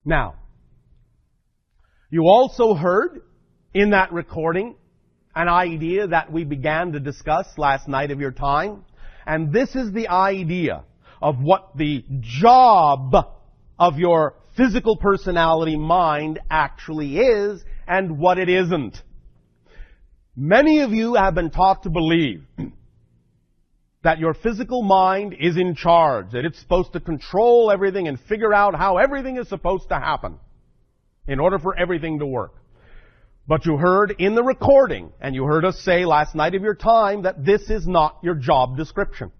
Now, you also heard in that recording an idea that we began to discuss last night of your time. And this is the idea of what the job of your physical personality mind actually is and what it isn't. Many of you have been taught to believe that your physical mind is in charge, that it's supposed to control everything and figure out how everything is supposed to happen in order for everything to work. But you heard in the recording, and you heard us say last night of your time, that this is not your job description.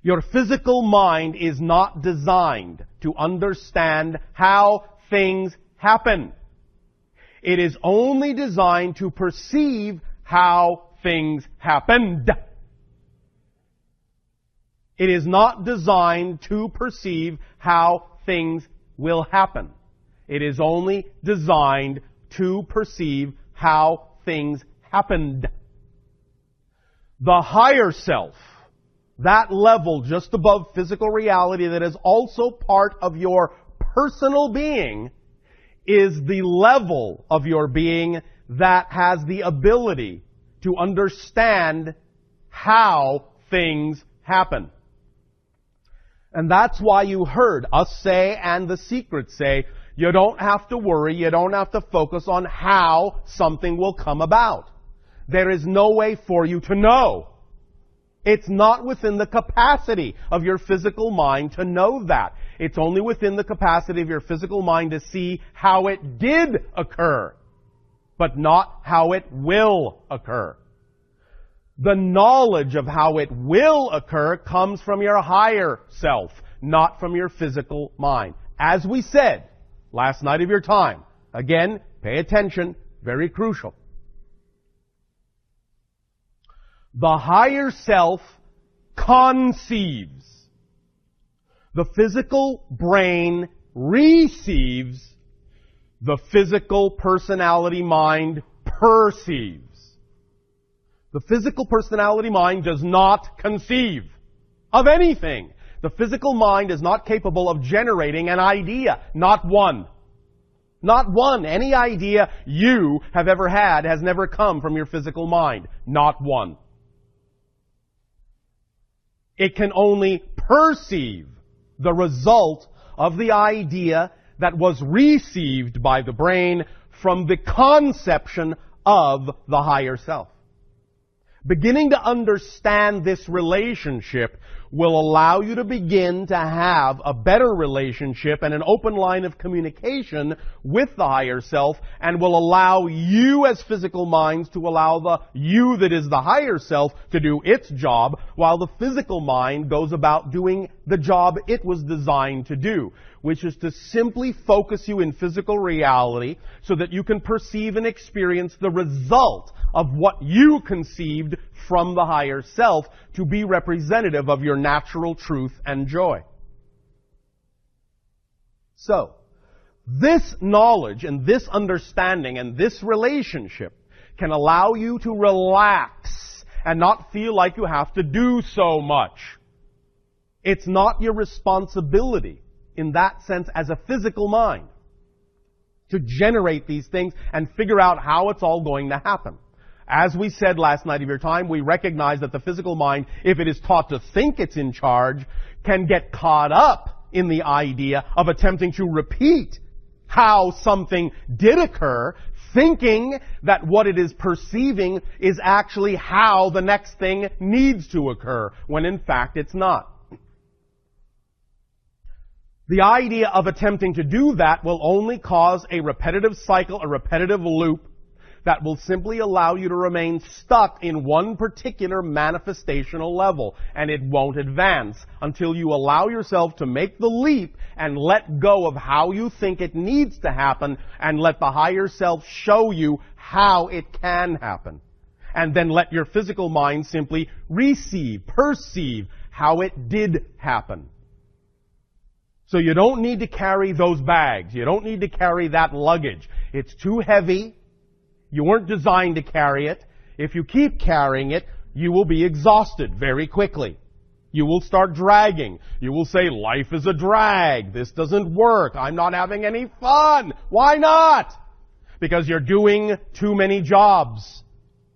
Your physical mind is not designed to understand how things happen. It is only designed to perceive how things happened. It is not designed to perceive how things will happen. It is only designed to perceive how things happened. The higher self, that level just above physical reality that is also part of your personal being, is the level of your being that has the ability to understand how things happen. And that's why you heard us say and the Secret say, you don't have to worry, you don't have to focus on how something will come about. There is no way for you to know. It's not within the capacity of your physical mind to know that. It's only within the capacity of your physical mind to see how it did occur, but not how it will occur. The knowledge of how it will occur comes from your higher self, not from your physical mind. As we said last night of your time, again, pay attention, very crucial. The higher self conceives. The physical brain receives. The physical personality mind perceives. The physical personality mind does not conceive of anything. The physical mind is not capable of generating an idea. Not one. Not one. Any idea you have ever had has never come from your physical mind. Not one. It can only perceive the result of the idea that was received by the brain from the conception of the higher self. Beginning to understand this relationship will allow you to begin to have a better relationship and an open line of communication with the higher self, and will allow you as physical minds to allow the you that is the higher self to do its job, while the physical mind goes about doing the job it was designed to do, which is to simply focus you in physical reality so that you can perceive and experience the result of what you conceived from the higher self to be representative of your natural truth and joy. So, this knowledge and this understanding and this relationship can allow you to relax and not feel like you have to do so much. It's not your responsibility in that sense as a physical mind to generate these things and figure out how it's all going to happen. As we said last night of your time, we recognize that the physical mind, if it is taught to think it's in charge, can get caught up in the idea of attempting to repeat how something did occur, thinking that what it is perceiving is actually how the next thing needs to occur, when in fact it's not. The idea of attempting to do that will only cause a repetitive cycle, a repetitive loop, that will simply allow you to remain stuck in one particular manifestational level, and it won't advance until you allow yourself to make the leap and let go of how you think it needs to happen, and let the higher self show you how it can happen. And then let your physical mind simply perceive how it did happen. So you don't need to carry those bags. You don't need to carry that luggage. It's too heavy. You weren't designed to carry it. If you keep carrying it, you will be exhausted very quickly. You will start dragging. You will say, life is a drag. This doesn't work. I'm not having any fun. Why not? Because you're doing too many jobs.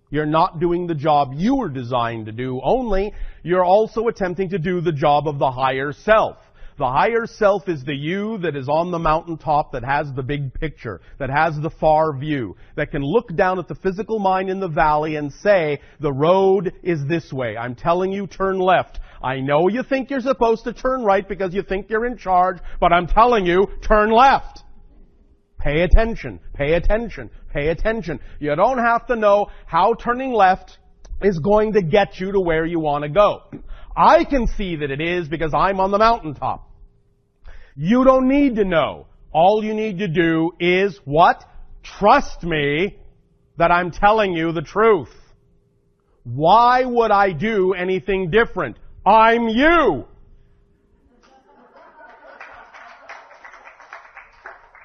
You're not doing the job you were designed to do, only you're also attempting to do the job of the higher self. The higher self is the you that is on the mountaintop, that has the big picture, that has the far view, that can look down at the physical mind in the valley and say, the road is this way. I'm telling you, turn left. I know you think you're supposed to turn right because you think you're in charge, but I'm telling you, turn left. Pay attention, pay attention, pay attention. You don't have to know how turning left is going to get you to where you want to go. I can see that it is because I'm on the mountaintop. You don't need to know. All you need to do is what? Trust me that I'm telling you the truth. Why would I do anything different? I'm you.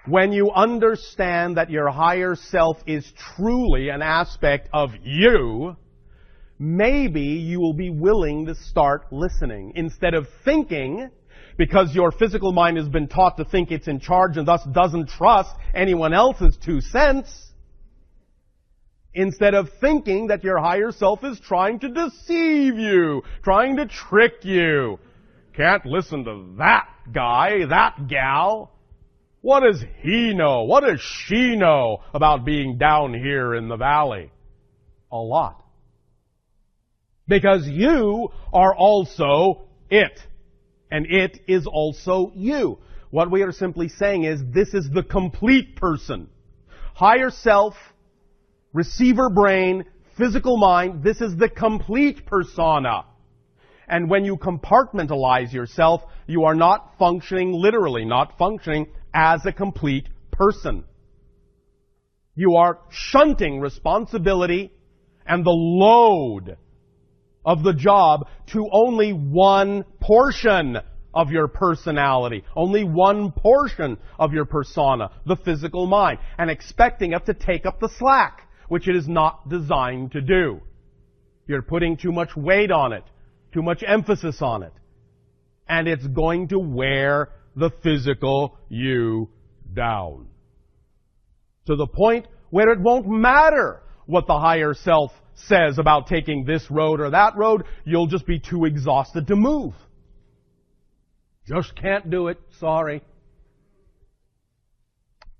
When you understand that your higher self is truly an aspect of you, maybe you will be willing to start listening. Instead of thinking, because your physical mind has been taught to think it's in charge and thus doesn't trust anyone else's 2 cents, instead of thinking that your higher self is trying to deceive you, trying to trick you. Can't listen to that guy, that gal. What does he know? What does she know about being down here in the valley? A lot. Because you are also it. And it is also you. What we are simply saying is this is the complete person. Higher self, receiver brain, physical mind, this is the complete persona. And when you compartmentalize yourself, you are not functioning literally, not functioning as a complete person. You are shunting responsibility and the load of the job to only one portion of your personality, only one portion of your persona, the physical mind, and expecting it to take up the slack, which it is not designed to do. You're putting too much weight on it, too much emphasis on it, and it's going to wear the physical you down. To the point where it won't matter what the higher self says about taking this road or that road, you'll just be too exhausted to move. Just can't do it, sorry.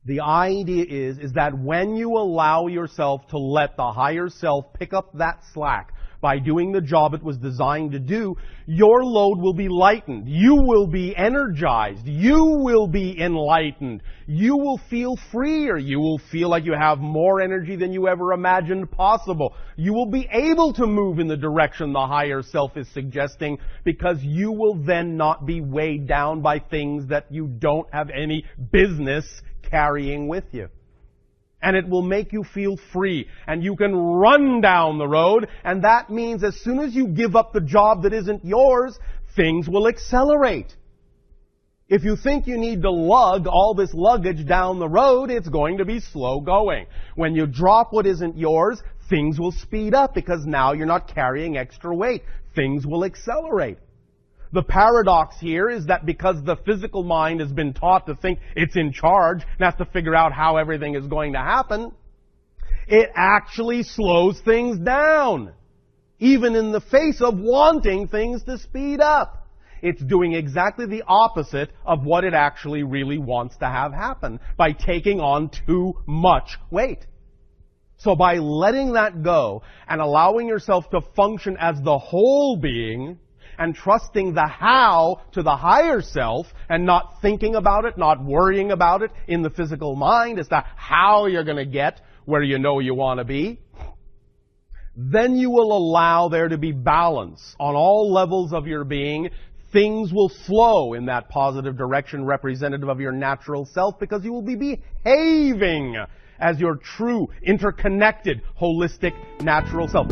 The idea is that when you allow yourself to let the higher self pick up that slack by doing the job it was designed to do, your load will be lightened. You will be energized. You will be enlightened. You will feel freer. You will feel like you have more energy than you ever imagined possible. You will be able to move in the direction the higher self is suggesting because you will then not be weighed down by things that you don't have any business carrying with you. And it will make you feel free. And you can run down the road. And that means as soon as you give up the job that isn't yours, things will accelerate. If you think you need to lug all this luggage down the road, it's going to be slow going. When you drop what isn't yours, things will speed up because now you're not carrying extra weight. Things will accelerate. The paradox here is that because the physical mind has been taught to think it's in charge and has to figure out how everything is going to happen, it actually slows things down, even in the face of wanting things to speed up. It's doing exactly the opposite of what it actually really wants to have happen by taking on too much weight. So by letting that go and allowing yourself to function as the whole being, and trusting the how to the higher self and not thinking about it, not worrying about it in the physical mind as to how you're going to get where you know you want to be, then you will allow there to be balance on all levels of your being. Things will flow in that positive direction representative of your natural self because you will be behaving as your true, interconnected, holistic, natural self.